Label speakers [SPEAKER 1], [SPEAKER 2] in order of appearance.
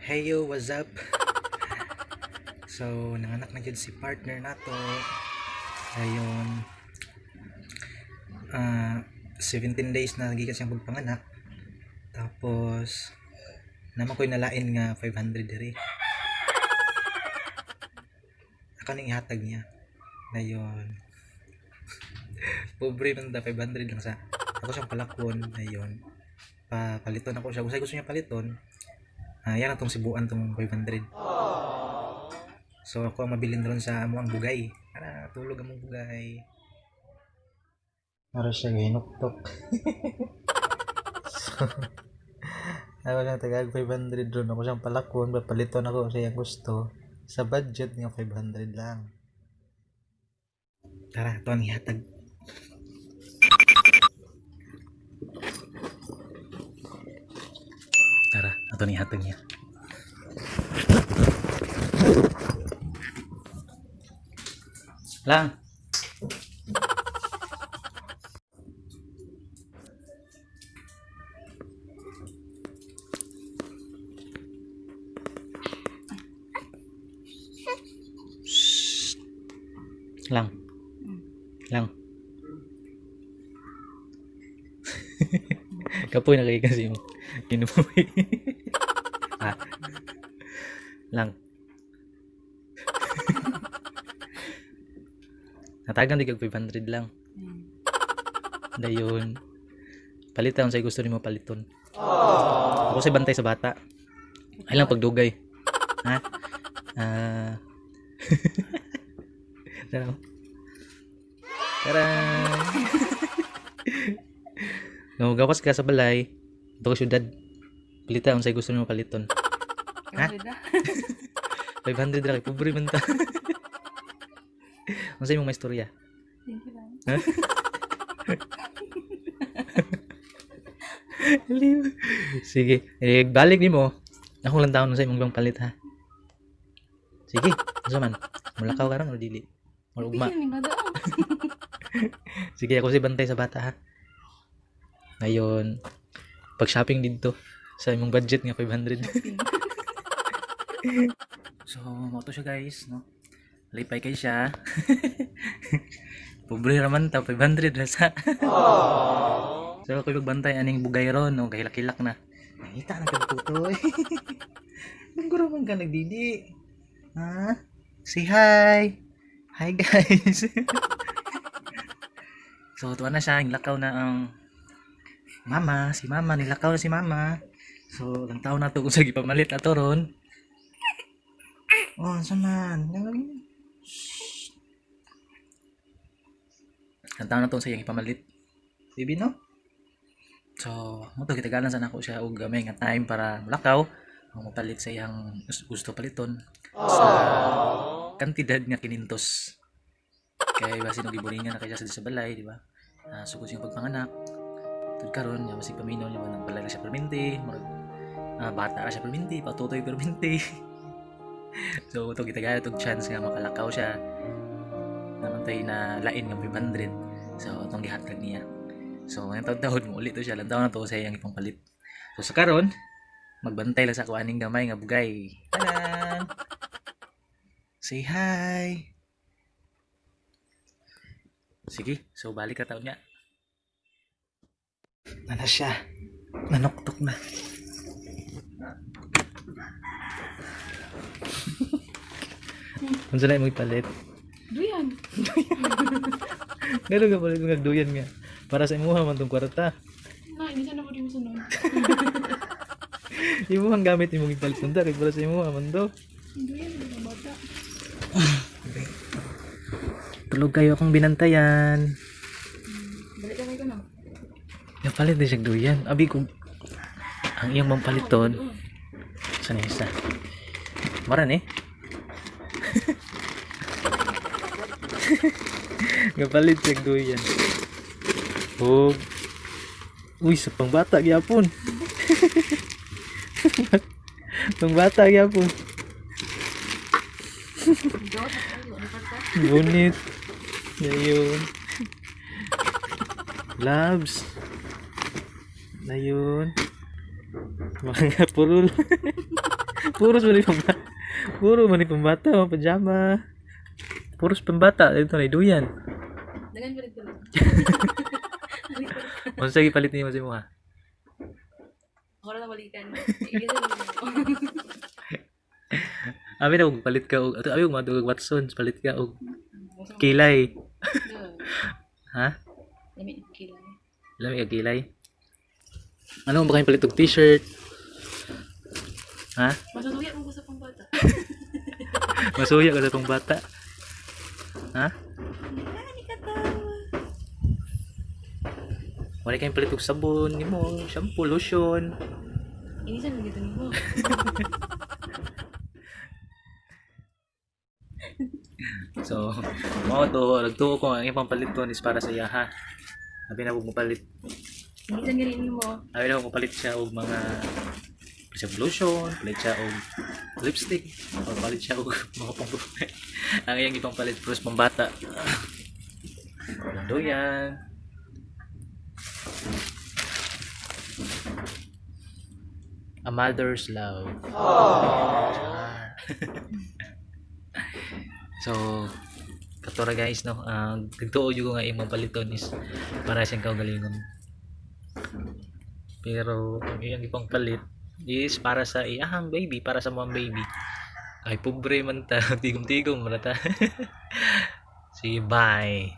[SPEAKER 1] Hey yo, what's up? So, nanganak na jud si partner nato. Ayon, 17 days na gikan siyang pagpanganak. Tapos, naman ko'y nalain nga 500 diri. Ako ning ihatag niya. Ayon. Pobre man ta 500 lang sa. Ako siyang palakon. Ayon. Paliton ako siya. Gusto niya paliton. Yan ang tong sibuan tong 500. So ako ang mabilin ron sa amo ang bugay. Tulog ang bugay. Para siya ginuktok. So, ako lang tagag 500 ron. Ako siyang palakon. Paliton ako sa iyang gusto. Sa budget nga 500 lang. Tara, ito ang ihatag. Tara, ito ang ihatag niya. Lang. Lang. Lang. Kapoy na kayo kasi yung inuwi. Lang. Natagan di kag 500 lang. Dayon. Palitan sa gusto nimo paliton. Ako si bantay sa bata. Ay lang pagdugay. Ha? Tara. Tara. Gawas ka sa balay. Ito ko syudad. Palitan sa gusto nimo paliton. Ha? 500 ra kay pobre man ta. Ano sa imong may istorya?
[SPEAKER 2] Thank you lang.
[SPEAKER 1] Ha? Sige, balik nimo. Ako lang taon sa imong bang palit ha. Sige, ano man? Mulakaw karon o dili? O ugma? Sige, ako si bantay sa bata ha. Ngayon, pag shopping dito sa imong budget nga 500. So, mo to siya guys, no? Lipay kay siya. Pobre raman ta 500 na sa. So ako magbantay aning bugay ron no, kahilak-hilak na. Nakita na kag tutoy. Naguro man ka nagdidi. Ha? Say hi. Hi guys. So tuwa na siya, lakaw na ang mama, si mama, nilakaw na si mama. So lang taon na to kung sige pamalit ato ron. Oh, saman. Kantaon na to sa iyang ipamalit. Bibi no? So, mo to kitagalan sa nako siya og gamay nga time para mulakaw ang mapalit sa iyang gusto paliton sa kantidad nga kinintos. Kay basin og giburingan na kay sa balay, di ba? Sugod siyang pagpanganak. Tud karon nya basig paminaw niya nang balay na siya perminti, murag bata ra siya perminti, patutoy perminti. So, to kitagalan tog chance nga makalakaw siya. Namantay na lain nga 500. So, itong gihatag niya. So, ngayong taon-taon mo ulit to siya. Lantaw na to sa iyang ipang palit. So, sa karon magbantay lang sa kuaning gamay nga bugay. Tada! Say hi! Sige, so balik ka taon niya. Nana siya. Nanoktok na. Kung saan mo ipalit?
[SPEAKER 2] Duyan.
[SPEAKER 1] Gano'n ka palit mga duyan nga. Para sa imuha man tong kwarta.
[SPEAKER 2] Na, hindi sana po di mo sunod.
[SPEAKER 1] Imuhang gamit imong ipalit ng tarik para sa imuha man to.
[SPEAKER 2] Duyan, hindi na bata.
[SPEAKER 1] Tulog kayo akong binantayan.
[SPEAKER 2] Balik ka kayo na.
[SPEAKER 1] Napalit din siya duyan. Abi ko ang iyang mampaliton. Saan isa? Maran eh. Gapalit siya duyan. Oh. Uy, sa pangbata gyapon. Pangbata gyapon. Bunit. Ayun. Labs. Ayun. Mga purul. Puros man ni pambata. Puro man ni pambata, mga pajama. Puros pambata, ito na duyan.
[SPEAKER 2] Dengan palit ko.
[SPEAKER 1] Unsa gi palit nimo sa imo ha?
[SPEAKER 2] Ako na balikan. Igisa ko.
[SPEAKER 1] Abi na og palit ka og ato abi og madugag Watson, palit ka og kilay. Ha?
[SPEAKER 2] Lami kilay.
[SPEAKER 1] Lami ka kilay. Ano ba kayo palit og t-shirt? Ha?
[SPEAKER 2] Masusuya mo ko sa pambata.
[SPEAKER 1] Masuya ka sa pambata. Ha?
[SPEAKER 2] Ani ka tawa.
[SPEAKER 1] Wala kayong palit og sabon nimo, shampoo, lotion.
[SPEAKER 2] Inisan mo dito nimo.
[SPEAKER 1] So, mao to, nagtuo ko ang ipang paliton is para sa iya ha. Abi na mo palit.
[SPEAKER 2] Inisan gani nimo.
[SPEAKER 1] Abi na mo palit siya og mga siya lotion, palit siya og lipstick, o palit siya og mga pang ang iyang ipang palit pros pambata. Ano yan? A mother's love. Char. So, katora guys no, nagtuo jud ko nga imong paliton is para siyang kaugalingon. Pero ang iyang ipang palit is para sa iyahang baby, para sa mga baby. Ay pobre man ta, tigom-tigom man ta. Sige, bye.